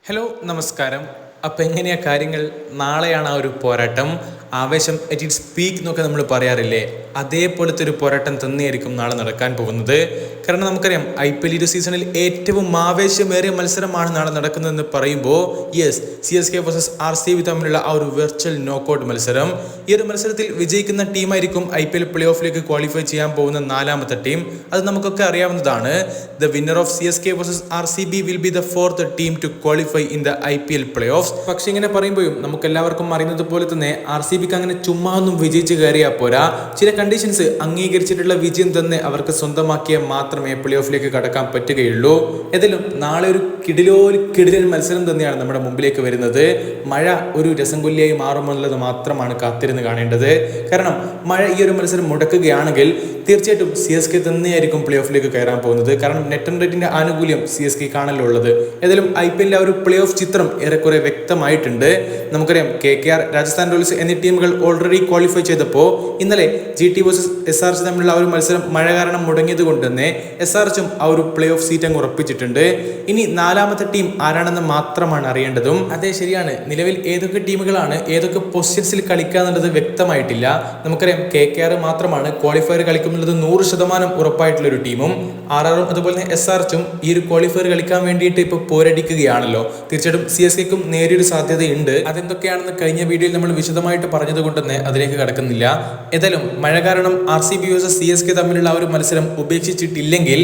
Hello നമസ്കാരം. അപ്പം എങ്ങനെയാ കാര്യങ്ങൾ? നാളെയാണ് ആ ഒരു പോരാട്ടം. ആവേശം അറ്റ് ഇറ്റ്സ് പീക്ക് എന്നൊക്കെ നമ്മൾ പറയാറില്ലേ, അതേപോലത്തെ ഒരു പോരാട്ടം തന്നെയായിരിക്കും നാളെ നടക്കാൻ പോകുന്നത്. കാരണം നമുക്കറിയാം IPL ഒരു സീസണിൽ ഏറ്റവും ആവേശമേറിയ മത്സരമാണ് നാളെ നടക്കുന്നതെന്ന് പറയുമ്പോൾ യെസ്, CSK vs RCB തമ്മിലുള്ള ആ ഒരു വെർച്വൽ നോക്കൗട്ട് മത്സരം. ഈ ഒരു മത്സരത്തിൽ വിജയിക്കുന്ന ടീമായിരിക്കും IPL പ്ലേ ഓഫിലേക്ക് ക്വാളിഫൈ ചെയ്യാൻ പോകുന്ന നാലാമത്തെ ടീം. അത് നമുക്കൊക്കെ അറിയാവുന്നതാണ്. The winner of CSK vs RCB will be the fourth team to qualify in the IPL play off. പക്ഷെ ഇങ്ങനെ പറയുമ്പോഴും നമുക്ക് എല്ലാവർക്കും അറിയുന്നത് പോലെ തന്നെ RCBക്ക് അങ്ങനെ ചുമ്മാ ഒന്നും വിജയിച്ച് കയറിയാൽ പോരാ. ചില കണ്ടീഷൻസ് അംഗീകരിച്ചിട്ടുള്ള വിജയം തന്നെ അവർക്ക് സ്വന്തമാക്കിയാൽ മാത്രമേ പ്ലേ ഓഫിലേക്ക് കടക്കാൻ പറ്റുകയുള്ളൂ. ഏതായാലും നാളെ ഒരു കിടിലൻ മത്സരം തന്നെയാണ് നമ്മുടെ മുമ്പിലേക്ക് വരുന്നത്. മഴ ഒരു രസംകൊല്ലിയായി മാറുമെന്നുള്ളത് മാത്രമാണ് കാത്തിരുന്ന് കാണേണ്ടത്. കാരണം മഴ ഈ ഒരു മത്സരം മുടക്കുകയാണെങ്കിൽ തീർച്ചയായിട്ടും CSK തന്നെയായിരിക്കും പ്ലേ ഓഫിലേക്ക് കയറാൻ പോകുന്നത്. കാരണം നെറ്റ് റൺ റേറ്റിന്റെ ആനുകൂല്യം CSK കാണല്ലോ ഉള്ളത്. ഏതായാലും IPL ഒരു പ്ലേ ഓഫ് ചിത്രം ഏറെക്കുറെ വ്യക്തമായിട്ടുണ്ട്. നമുക്കറിയാം KKR, രാജസ്ഥാൻ റോയൽസ് എന്നീ ടീമുകൾ ഓൾറെഡി ക്വാളിഫൈ ചെയ്തപ്പോൾ ഇന്നലെ GT vs SRH തമ്മിലുള്ള ആ ഒരു മത്സരം മഴ കാരണം മുടങ്ങിയത് കൊണ്ട് തന്നെ SRHും ആ ഒരു പ്ലേ ഓഫ് സീറ്റ് അങ്ങ് ഉറപ്പിച്ചിട്ടുണ്ട്. ഇനി നാലാമത്തെ ടീം ആരാണെന്ന് മാത്രമാണ് അറിയേണ്ടതും. അതെ, ശരിയാണ്, നിലവിൽ ഏതൊക്കെ ടീമുകളാണ് ഏതൊക്കെ പൊസിഷൻസിൽ കളിക്കുക എന്നുള്ളത് വ്യക്തമായിട്ടില്ല. നമുക്കറിയാം KKR മാത്രമാണ് ക്വാളിഫയർ കളിക്കുന്നുള്ളത് 100% ഉറപ്പായിട്ടുള്ള ഒരു ടീമും. RRും അതുപോലെ തന്നെ SRHും ഈ ഒരു ക്വാളിഫയർ കളിക്കാൻ വേണ്ടിയിട്ട് ഇപ്പോൾ പോരടിക്കുകയാണല്ലോ. തീർച്ചയായിട്ടും CSKക്കും നേരിയൊരു സാധ്യതയുണ്ട്. അതെന്തൊക്കെയാണെന്ന് കഴിഞ്ഞ വീഡിയോയിൽ നമ്മൾ വിശദമായിട്ട് പറഞ്ഞതുകൊണ്ട് തന്നെ അതിലേക്ക് കടക്കുന്നില്ല. ഏതായാലും മഴ കാരണം RCB vs CSK തമ്മിലുള്ള ആ ഒരു മത്സരം ഉപേക്ഷിച്ചിട്ടില്ലെങ്കിൽ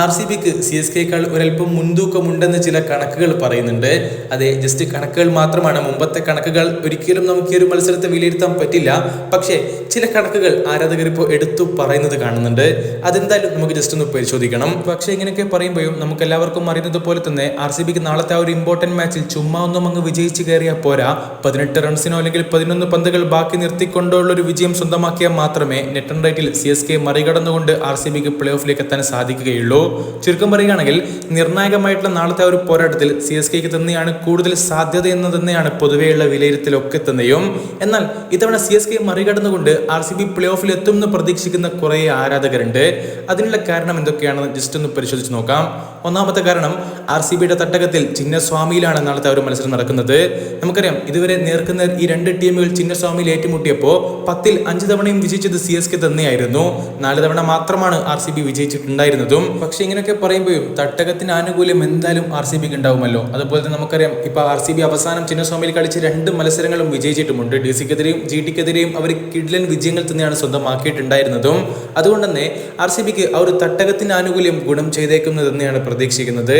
RCBക്ക് CSKയേക്കാൾ ഒരല്പം മുൻതൂക്കമുണ്ടെന്ന് ചില കണക്കുകൾ പറയുന്നുണ്ട്. അതെ, ജസ്റ്റ് കണക്കുകൾ മാത്രമാണ്. മുമ്പത്തെ കണക്കുകൾ ഒരിക്കലും നമുക്ക് ഈ ഒരു മത്സരത്തെ വിലയിരുത്താൻ പറ്റില്ല. പക്ഷേ ചില കണക്കുകൾ ആരാധകർ ഇപ്പോൾ എടുത്തു പറയുന്നത് കാണുന്നുണ്ട്. അതെന്തായാലും നമുക്ക് ജസ്റ്റ് ഒന്ന് പരിശോധിക്കണം. പക്ഷേ ഇങ്ങനെയൊക്കെ പറയുമ്പോഴും നമുക്ക് എല്ലാവർക്കും അറിയുന്നത് പോലെ തന്നെ RCBക്ക് നാളത്തെ ആ ഒരു ഇമ്പോർട്ടന്റ് മാച്ചിൽ ചുമ്മാ ഒന്നും അങ്ങ് വിജയിച്ച് കയറിയാൽ പോരാ. 18 റൺസിനോ അല്ലെങ്കിൽ 11 പന്തുകൾ ബാക്കി നിർത്തിക്കൊണ്ടുള്ള ഒരു വിജയം സ്വന്തമാക്കിയാൽ മാത്രമേ നെറ്റ് റൺ റേറ്റിൽ CSK മറികടന്നുകൊണ്ട് RCBക്ക് പ്ലേ ഓഫിലേക്ക് എത്താൻ സാധിക്കുകയുള്ളൂ. ചുരുക്കം പറയുകയാണെങ്കിൽ നിർണായകമായിട്ടുള്ള നാളത്തെ ഒരു പോരാട്ടത്തിൽ CSKക്ക് തന്നെയാണ് കൂടുതൽ സാധ്യത എന്ന് തന്നെയാണ് പൊതുവെയുള്ള വിലയിരുത്തലൊക്കെ തന്നെയും. എന്നാൽ ഇത്തവണ CSK മറികടന്നുകൊണ്ട് RCB പ്ലേ ഓഫിൽ എത്തുമെന്ന് പ്രതീക്ഷിക്കുന്ന കുറേ ആരാധകരുണ്ട്. അതിനുള്ള കാരണം എന്തൊക്കെയാണെന്ന് ജസ്റ്റ് ഒന്ന് പരിശോധിച്ച് നോക്കാം. ഒന്നാമത്തെ കാരണം, RCBയുടെ തട്ടകത്തിൽ ചിന്നസ്വാമിയിലാണ് നാളത്തെ ഒരു മത്സരം നടക്കുന്നത്. നമുക്കറിയാം, ഇതുവരെ നേർക്കുന്ന ഈ രണ്ട് ടീമുകൾ ചിന്നസ്വാമിയിൽ ഏറ്റുമുട്ടിയപ്പോൾ 10ൽ 5 തവണയും വിജയിച്ചത് CSK തന്നെയായിരുന്നു. 4 തവണ മാത്രമാണ് RCB വിജയിച്ചിട്ടുണ്ടായിരുന്നതും. പക്ഷെ ഇങ്ങനെയൊക്കെ പറയുമ്പോഴും തട്ടകത്തിന് ആനുകൂല്യം എന്തായാലും RCBക്ക് ഉണ്ടാവുമല്ലോ. അതുപോലെ തന്നെ നമുക്കറിയാം, ഇപ്പൊ RCB അവസാനം ചിന്നസ്വാമിയിൽ കളിച്ച് 2 മത്സരങ്ങളും വിജയിച്ചിട്ടുമുണ്ട്. DCക്കെതിരെയും GTക്കെതിരെയും അവർ കിടിലൻ വിജയങ്ങൾ തന്നെയാണ് സ്വന്തമാക്കിയിട്ടുണ്ടായിരുന്നതും. അതുകൊണ്ട് തന്നെ RCBക്ക് ആ ഒരു തട്ടകത്തിന് ആനുകൂല്യം ഗുണം ചെയ്തേക്കുന്നത് തന്നെയാണ് പ്രതീക്ഷിക്കുന്നത്.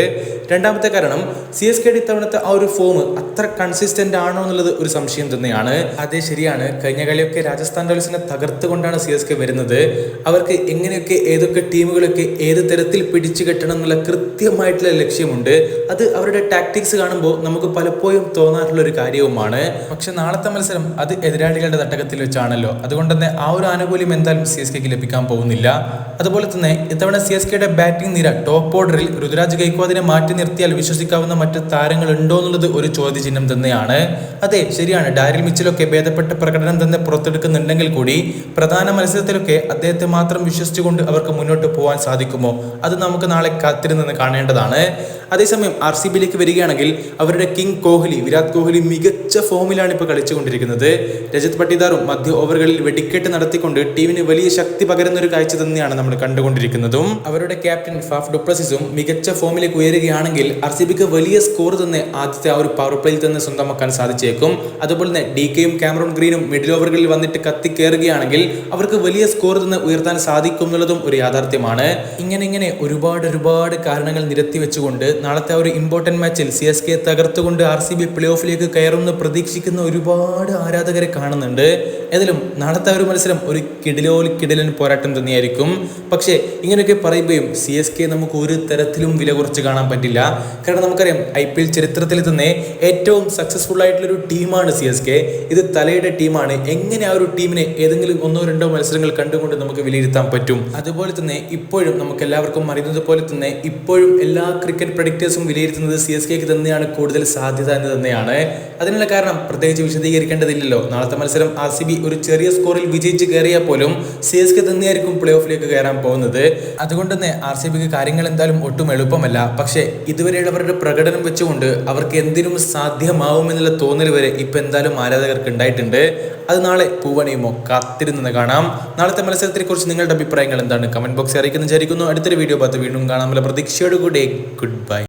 രണ്ടാമത്തെ കാരണം, CSKയുടെ ഇത്തവണത്തെ ആ ഒരു ഫോം അത്ര കൺസിസ്റ്റന്റ് ആണോ എന്നുള്ളത് ഒരു സംശയം തന്നെയാണ്. അതേ, ശരിയാണ്, കഴിഞ്ഞ കളിയൊക്കെ രാജസ്ഥാൻ റോയൽസിനെ തകർത്തുകൊണ്ടാണ് CSK വരുന്നത്. അവർക്ക് എങ്ങനെയൊക്കെ ഏതൊക്കെ ടീമുകളൊക്കെ ഏത് തരത്തിൽ പിടിച്ചു കെട്ടണം എന്നുള്ള കൃത്യമായിട്ടുള്ള ലക്ഷ്യമുണ്ട്. അത് അവരുടെ ടാക്ടിക്സ് കാണുമ്പോൾ നമുക്ക് പലപ്പോഴും തോന്നാറുള്ള ഒരു കാര്യവുമാണ്. പക്ഷെ നാളത്തെ മത്സരം അത് എതിരാളികളുടെ തട്ടകത്തിൽ വെച്ചാണല്ലോ. അതുകൊണ്ട് തന്നെ ആ ഒരു ആനുകൂല്യം എന്തായാലും CSKക്ക് ലഭിക്കാൻ പോകുന്നില്ല. അതുപോലെ തന്നെ ഇത്തവണ CSKയുടെ ബാറ്റിംഗ് നിര ടോപ്പ് ഓർഡറിൽ ഋതുരാജ് ഗൈക്വാദിനെ മാറ്റി നിർത്തിയാൽ വിശ്വസിക്കാവുന്ന മറ്റ് താരങ്ങൾ ഉണ്ടോ എന്നുള്ളത് ഒരു ചോദ്യചിഹ്നം തന്നെയാണ്. അതെ, ശരിയാണ്, ഡാരിൽ മിച്ചലൊക്കെ ഭേദപ്പെട്ട പ്രകടനം തന്നെ പുറത്തെടുക്കുന്നുണ്ടെങ്കിൽ കൂടി പ്രധാന മത്സരത്തിലൊക്കെ അദ്ദേഹത്തെ മാത്രം വിശ്വസിച്ചുകൊണ്ട് അവർക്ക് മുന്നോട്ട് പോകാൻ സാധിക്കുമോ? അത് നമുക്ക് നാളെ കാത്തിരുന്ന് കാണേണ്ടതാണ്. അതേസമയം RCBയിലേക്ക് വരികയാണെങ്കിൽ അവരുടെ കിങ് കോഹ്ലി, വിരാട് കോഹ്ലി മികച്ച ഫോമിലാണ് ഇപ്പോൾ കളിച്ചുകൊണ്ടിരിക്കുന്നത്. രജത് പട്ടിദാറും മധ്യ ഓവറുകളിൽ വെടിക്കെട്ട് നടത്തിക്കൊണ്ട് ടീമിന് വലിയ ശക്തി പകരുന്ന ഒരു കാഴ്ച തന്നെയാണ് നമ്മൾ കണ്ടുകൊണ്ടിരിക്കുന്നതും. അവരുടെ ക്യാപ്റ്റൻ ഫാഫ് ഡുപ്ലസിസും മികച്ച ഫോമിലേക്ക് ഉയരുകയാണെങ്കിൽ RCBക്ക് വലിയ സ്കോർ തന്നെ ആദ്യത്തെ ആ ഒരു പവർ പ്ലേയിൽ തന്നെ സ്വന്തമാക്കാൻ സാധിച്ചേക്കും. അതുപോലെ തന്നെ DKയും കാമറൂൺ ഗ്രീനും മിഡിൽ ഓവറുകളിൽ വന്നിട്ട് കത്തിക്കേറുകയാണെങ്കിൽ അവർക്ക് വലിയ സ്കോർ തന്നെ ഉയർത്താൻ സാധിക്കും എന്നുള്ളതും ഒരു യാഥാർത്ഥ്യമാണ്. ഇങ്ങനെ ഒരുപാട് കാരണങ്ങൾ നിരത്തി വെച്ചുകൊണ്ട് നാളത്തെ ഒരു ഇമ്പോർട്ടന്റ് മാച്ചിൽ CSK തകർത്തുകൊണ്ട് RCB പ്ലേ ഓഫിലേക്ക് കയറുമെന്ന് പ്രതീക്ഷിക്കുന്ന ഒരുപാട് ആരാധകരെ കാണുന്നുണ്ട്. ഏതായാലും നാളത്തെ ഒരു മത്സരം ഒരു കിടിലൻ പോരാട്ടം തന്നെയായിരിക്കും. പക്ഷേ ഇങ്ങനെയൊക്കെ പറയുമ്പോഴും CSK നമുക്ക് ഒരു തരത്തിലും വില കുറച്ച് കാണാൻ പറ്റില്ല. കാരണം നമുക്കറിയാം, IPL ചരിത്രത്തിൽ തന്നെ ഏറ്റവും സക്സസ്ഫുൾ ആയിട്ടുള്ളൊരു ടീമാണ് CSK. ഇത് തലയുടെ ടീമാണ്. എങ്ങനെ ആ ഒരു ടീമിനെ ഏതെങ്കിലും 1-2 മത്സരങ്ങൾ കണ്ടുകൊണ്ട് നമുക്ക് വിലയിരുത്താൻ പറ്റും? അതുപോലെ തന്നെ ഇപ്പോഴും നമുക്ക് എല്ലാവർക്കും അറിയുന്നത് പോലെ തന്നെ ഇപ്പോഴും എല്ലാ ക്രിക്കറ്റ് പ്രഡിക്റ്റേഴ്സും വിലയിരുത്തുന്നത് CSKക്ക് തന്നെയാണ് കൂടുതൽ സാധ്യത എന്ന് തന്നെയാണ്. അതിനുള്ള കാരണം പ്രത്യേകിച്ച് വിശദീകരിക്കേണ്ടതില്ലല്ലോ. നാളത്തെ മത്സരം RCB ഒരു ചെറിയ സ്കോറിൽ വിജയിച്ച് കയറിയാൽ പോലും CSK തന്നെയായിരിക്കും പ്ലേ ഓഫിലേക്ക് കയറാൻ പോകുന്നത്. അതുകൊണ്ട് തന്നെ RCBക്ക് കാര്യങ്ങൾ എന്തായാലും ഒട്ടും എളുപ്പമല്ല. പക്ഷേ ഇതുവരെയുള്ളവരുടെ പ്രകടനം വെച്ചുകൊണ്ട് അവർക്ക് എന്തിനും സാധ്യമാവുമെന്നുള്ള തോന്നൽ വരെ ഇപ്പം എന്തായാലും ആരാധകർക്ക് ഉണ്ടായിട്ടുണ്ട്. അത് നാളെ പൂവണിയുമോ കാത്തിരുന്ന് കാണാം. നാളത്തെ മത്സരത്തെ കുറിച്ച് നിങ്ങളുടെ അഭിപ്രായങ്ങൾ എന്താണ്? കമന്റ് ബോക്സിൽ അറിയിക്കുന്നു വിചാരിക്കുന്നു. അടുത്തൊരു വീഡിയോ ഭാഗത്ത് വീണ്ടും കാണാമല്ലോ. പ്രതീക്ഷയോടുകൂടി ഗുഡ് ബൈ.